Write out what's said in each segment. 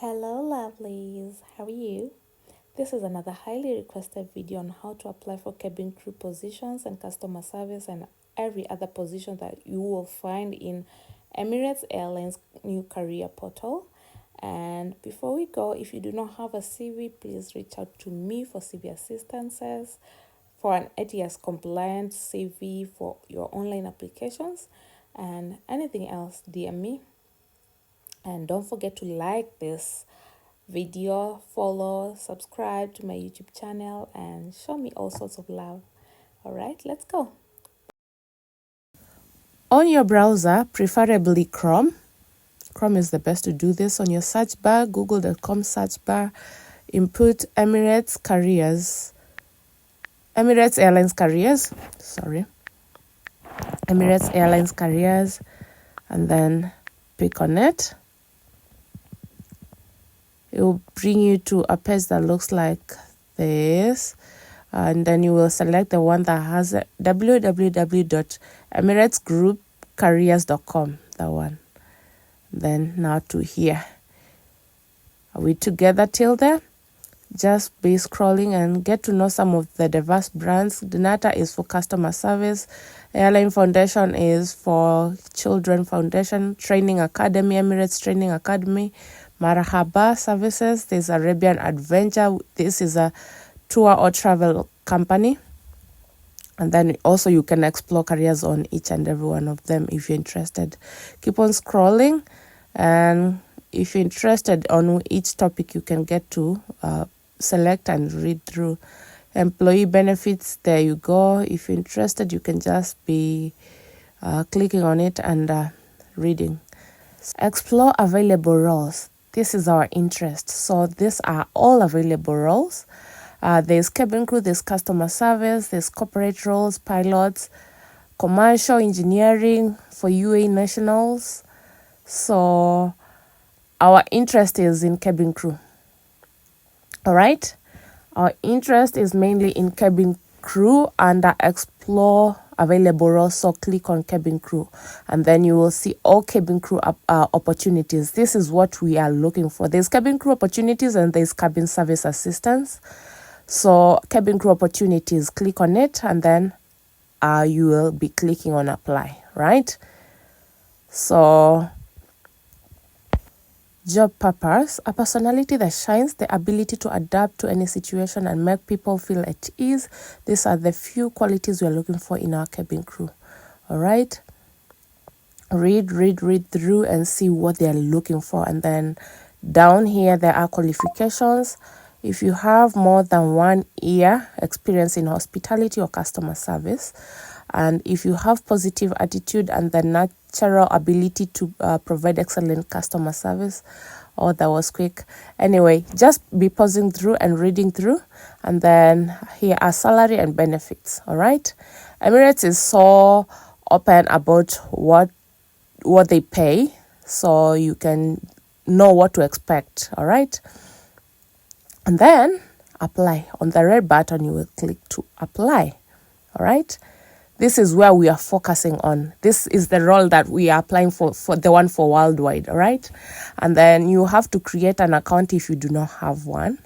Hello lovelies, how are you? This is another highly requested video on how to apply for cabin crew positions and customer service and every other position that you will find in Emirates Airlines new career portal. And before we go, if you do not have a CV, please reach out to me for CV assistances, for an ATS compliant CV for your online applications, and anything else, DM me. And don't forget to like this video, follow, subscribe to my YouTube channel, and show me all sorts of love. All right, let's go. On your browser, preferably Chrome. Chrome is the best to do this. On your search bar, google.com search bar, input Emirates Airlines careers, Emirates Airlines careers, and then pick on it. It will bring you to a page that looks like this, and then you will select the one that has www.emiratesgroupcareers.com, that one. Then now to here. Are we together till there? Just be scrolling and get to know some of the diverse brands. Donata is for customer service. Airline Foundation is for Children Foundation. Training Academy, Emirates Training Academy. Marahaba Services, there's Arabian Adventure. This is a tour or travel company. And then also you can explore careers on each and every one of them if you're interested. Keep on scrolling, and if you're interested on each topic, you can get to select and read through. Employee benefits, there you go. If you're interested, you can just be clicking on it and reading. Explore available roles. This is our interest. So these are all available roles. There's cabin crew, there's customer service, there's corporate roles, pilots, commercial engineering for UAE nationals. So our interest is in cabin crew. All right. Our interest is mainly in cabin crew and explore available roles. So click on cabin crew, and then you will see all cabin crew opportunities. This is what we are looking for. There's cabin crew opportunities and there's cabin service assistance. So cabin crew opportunities, click on it, and then you will be clicking on apply, right? So job purpose, a personality that shines, the ability to adapt to any situation and make people feel at ease. These are the few qualities we are looking for in our cabin crew. All right. Read through and see what they are looking for. And then down here, there are qualifications. If you have more than 1 year experience in hospitality or customer service, and if you have positive attitude and the natural ability to provide excellent customer service. Oh, that was quick. Anyway, just be pausing through and reading through. And then here are salary and benefits. All right. Emirates is so open about what they pay, so you can know what to expect. All right. And then apply. On the red button, you will click to apply. All right. This is where we are focusing on. This is the role that we are applying for the one for worldwide, all right? And then you have to create an account if you do not have one.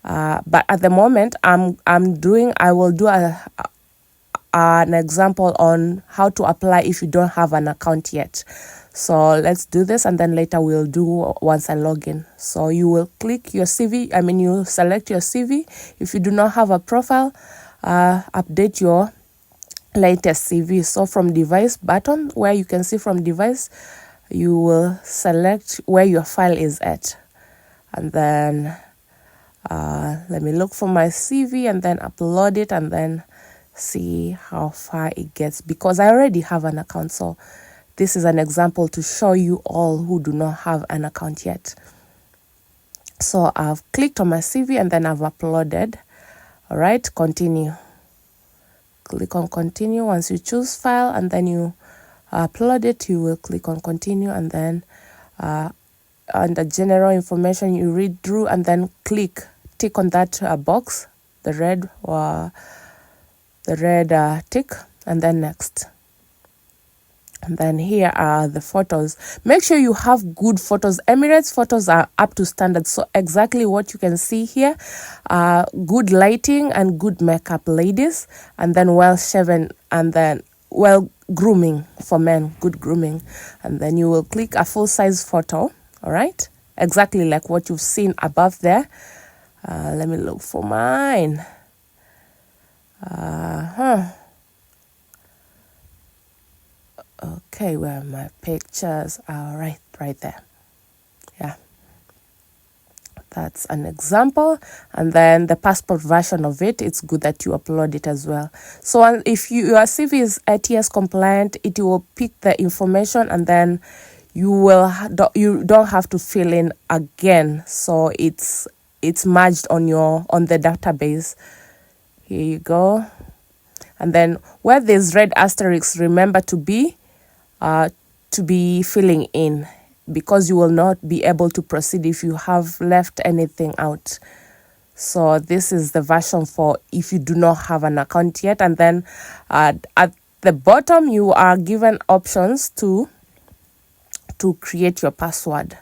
But at the moment, I will do an example on how to apply if you don't have an account yet. So let's do this, and then later we'll do once I log in. So you will click your CV. You select your CV. If you do not have a profile, update your latest CV. So from device button, where you can see from device, you will select where your file is at, and then let me look for my CV and then upload it and then see how far it gets, because I already have an account. So this is an example to show you all who do not have an account yet. So I've clicked on my CV and then I've uploaded. All right, continue. Click on continue. Once you choose file and then you upload it, you will click on continue, and then under general information you read through and then tick on that box, the red tick, and then next. And then here are the photos. Make sure you have good photos. Emirates photos are up to standard. So exactly what you can see here, good lighting and good makeup, ladies. And then well shaven, and then well grooming for men, good grooming. And then you will click a full size photo. All right. Exactly like what you've seen above there. Let me look for mine. Okay, where are my pictures? Right there. Yeah, that's an example. And then the passport version of it, it's good that you upload it as well. So if your CV is ATS compliant, it will pick the information, and then you don't have to fill in again. So it's merged on the database. Here you go. And then where there's red asterisks, remember to be filling in, because you will not be able to proceed if you have left anything out. So this is the version for if you do not have an account yet. And then at the bottom, you are given options to create your password.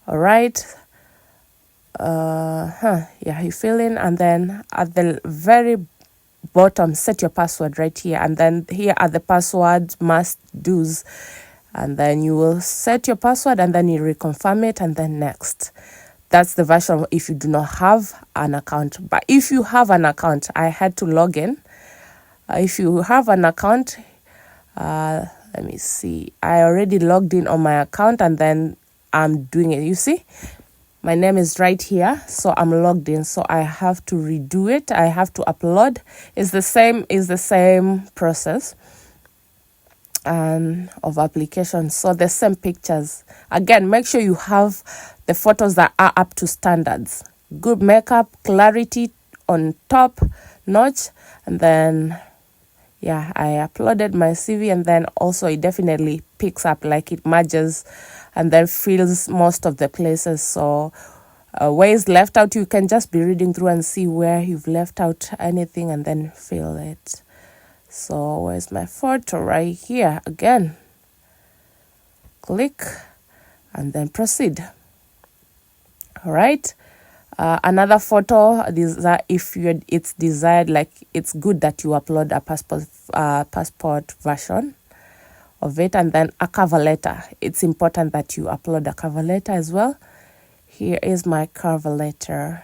All right. You fill in, and then at the very bottom, set your password right here. And then here are the password must do's. And then you will set your password, and then you reconfirm it, and then next. That's the version if you do not have an account. But if you have an account, I had to log in. If you have an account, let me see. I already logged in on my account, and then I'm doing it. You see, my name is right here, so I'm logged in. So I have to redo it. I have to upload. It's the same process of application. So the same pictures. Again, make sure you have the photos that are up to standards. Good makeup, clarity on top notch, and then I uploaded my CV, and then also it definitely picks up, like it merges and then fills most of the places. So where is left out, you can just be reading through and see where you've left out anything, and then fill it. So where's my photo? Right here again. Click and then proceed. All right. Another photo is that it's desired, like it's good that you upload a passport version of it, and then a cover letter. It's important that you upload a cover letter as well. Here is my cover letter.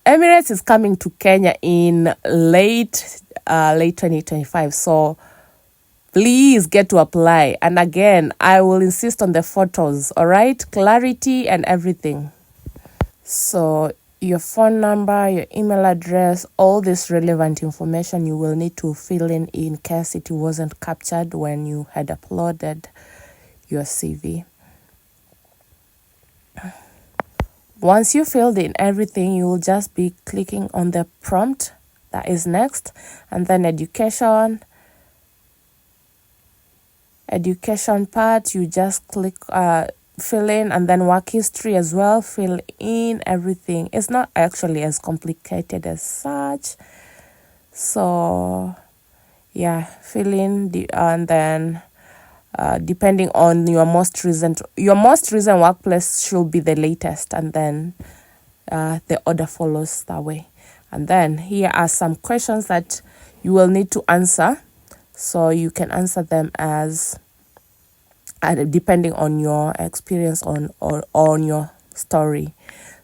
Emirates is coming to Kenya in late 2025, so please get to apply. And again, I will insist on the photos, all right? Clarity and everything. So your phone number, your email address, all this relevant information you will need to fill in case it wasn't captured when you had uploaded your CV. Once you filled in everything, you will just be clicking on the prompt that is next, and then education part, you just click fill in, and then work history as well, fill in everything. It's not actually as complicated as such. So fill in and then depending on your most recent workplace should be the latest, and then the order follows that way. And then here are some questions that you will need to answer, so you can answer them as depending on your experience on your story.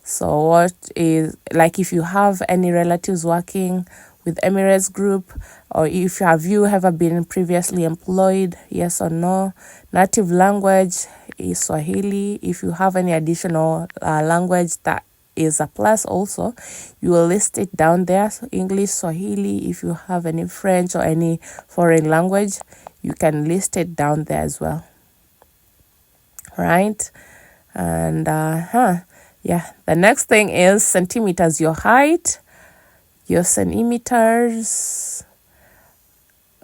So what is, like, if you have any relatives working with Emirates Group, or if you ever been previously employed, yes or no. Native language is Swahili. If you have any additional language, that is a plus also. You will list it down there. So English, Swahili. If you have any French or any foreign language, you can list it down there as well. Right? And the next thing is centimeters, your height, your centimeters.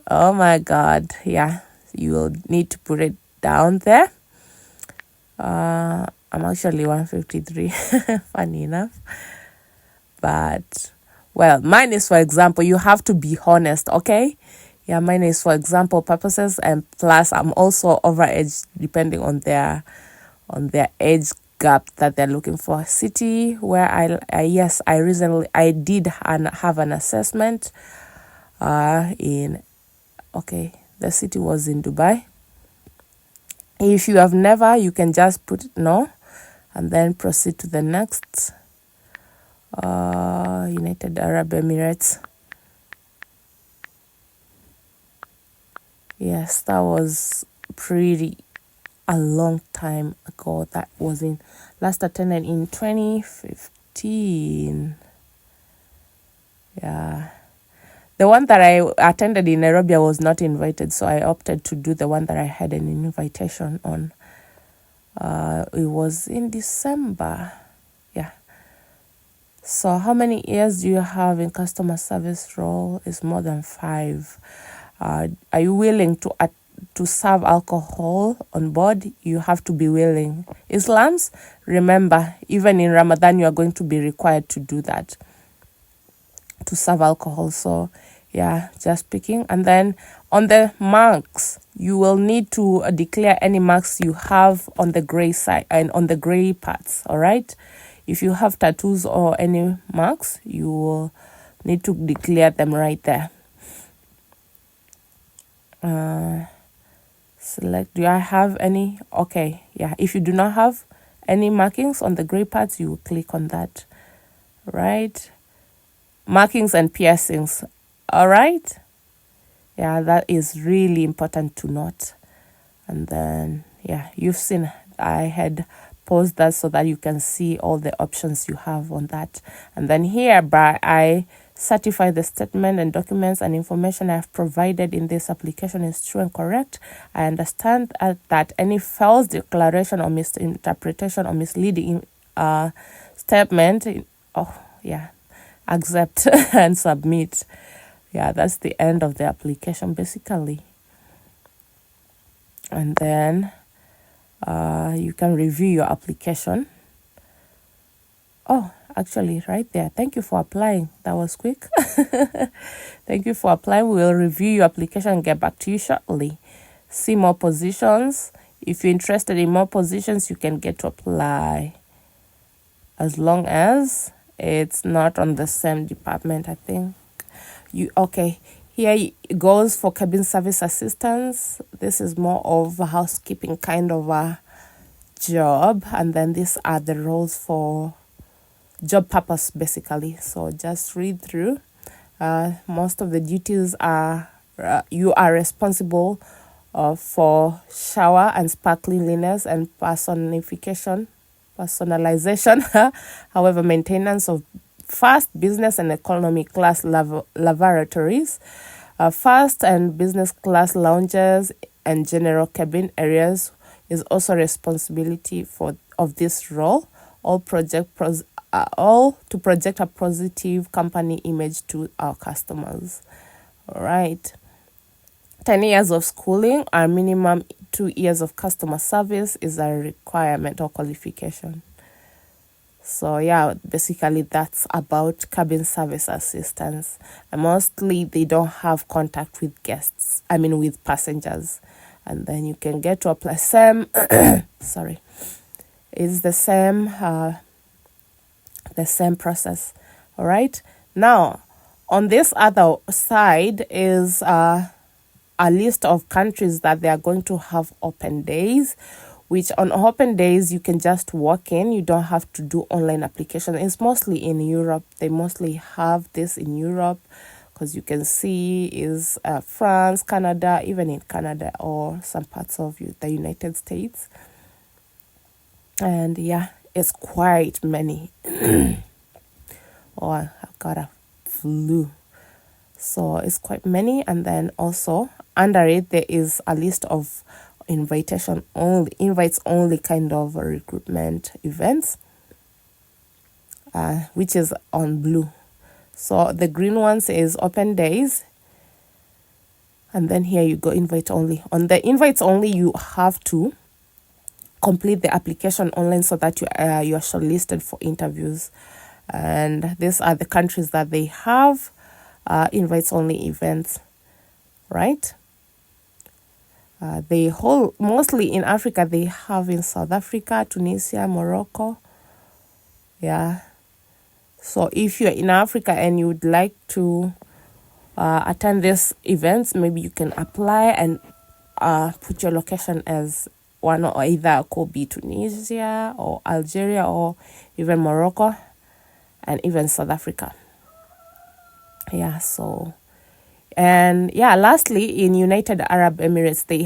Oh my God. You will need to put it down there. I'm actually 153, funny enough. But, well, mine is, for example, you have to be honest, okay? Yeah, mine is for example purposes, and plus I'm also overage depending on their age gap that they're looking for. City where I recently I did have an assessment in the city was in Dubai. If you have never, you can just put no and then proceed to the next. United Arab Emirates. Yes, that was pretty a long time ago. That was in last attended in 2015. Yeah. The one that I attended in Nairobi, I was not invited, so I opted to do the one that I had an invitation on. It was in December. Yeah. So how many years do you have in customer service role? It's more than 5. Are you willing to serve alcohol on board? You have to be willing. Islams, remember, even in Ramadan, you are going to be required to do that, to serve alcohol. So yeah, just picking. And then on the marks, you will need to declare any marks you have on the gray side and on the gray parts. All right. If you have tattoos or any marks, you will need to declare them right there. Select, do I have any? Okay, yeah. If you do not have any markings on the gray parts, you will click on that. Right. Markings and piercings. All right. Yeah, that is really important to note. And then, yeah, you've seen I had paused that so that you can see all the options you have on that. And then hereby I certify the statement and documents and information I have provided in this application is true and correct. I understand that any false declaration or misinterpretation or misleading statement, accept and submit. Yeah, that's the end of the application basically. And then you can review your application. Oh, actually, right there. Thank you for applying. That was quick. Thank you for applying. We will review your application and get back to you shortly. See more positions. If you're interested in more positions, you can get to apply. As long as it's not on the same department, I think. Here it goes for cabin service assistants. This is more of a housekeeping kind of a job. And then these are the roles for job purpose, basically. So just read through. Most of the duties are you are responsible for shower and spa cleanliness and personalization. However, maintenance of first, business and economy class lavatories, first and business class lounges and general cabin areas is also responsibility of this role. All to project a positive company image to our customers. All right. 10 years of schooling or minimum 2 years of customer service is a requirement or qualification. So yeah, basically that's about cabin service assistants. And mostly they don't have contact with with passengers. And then you can get to apply it's the same process. All right. Now, on this other side is a list of countries that they are going to have open days, which on open days, you can just walk in. You don't have to do online application. It's mostly in Europe. They mostly have this in Europe because you can see is France, Canada, even in Canada or some parts of the United States. And yeah, it's quite many. I got a flu. So it's quite many. And then also under it, there is a list of invites only kind of recruitment events, which is on blue. So the green ones is open days. And then here you go, invite only. On the invites only, you have to complete the application online so that you are shortlisted for interviews. And these are the countries that they have invites only events. right? They hold mostly in Africa. They have in South Africa, Tunisia, Morocco. Yeah. So if you're in Africa and you would like to attend these events, maybe you can apply and put your location as one, or either could be Tunisia or Algeria or even Morocco and even South Africa. Yeah, so, and yeah, lastly, in United Arab Emirates, they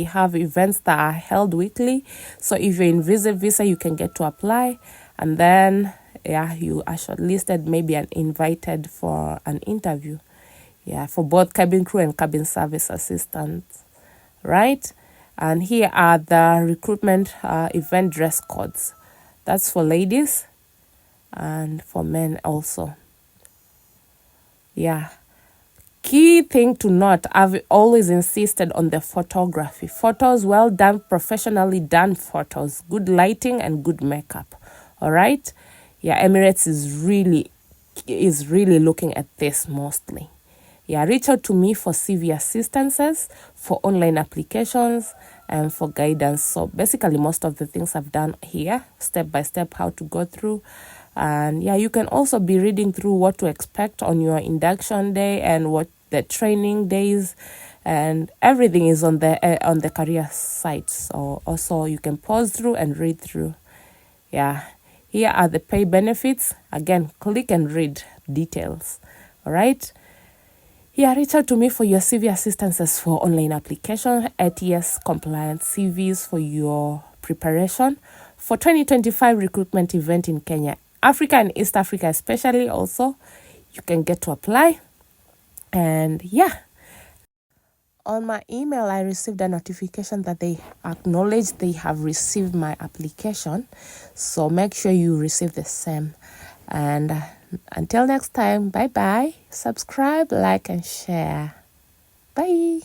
have events that are held weekly. So if you're in visa, you can get to apply, and then yeah, you are shortlisted, maybe and invited for an interview. Yeah, for both cabin crew and cabin service assistants, right? And here are the recruitment event dress codes. That's for ladies and for men also. Yeah. Key thing to note, I've always insisted on the photography. Photos, well done, professionally done photos, good lighting and good makeup. All right? Yeah, Emirates is really looking at this mostly. Yeah, reach out to me for CV assistances, for online applications, and for guidance. So basically most of the things I've done here, step by step, how to go through. And yeah, you can also be reading through what to expect on your induction day and what the training days, and everything is on the career site. So also you can pause through and read through. Yeah, here are the pay benefits. Again, click and read details. All right. Yeah, reach out to me for your CV assistances for online application, ATS compliance CVs for your preparation for 2025 recruitment event in Kenya, Africa and East Africa especially. Also, you can get to apply. And yeah, on my email, I received a notification that they acknowledge they have received my application. So make sure you receive the same. And until next time, bye-bye. Subscribe, like, and share. Bye.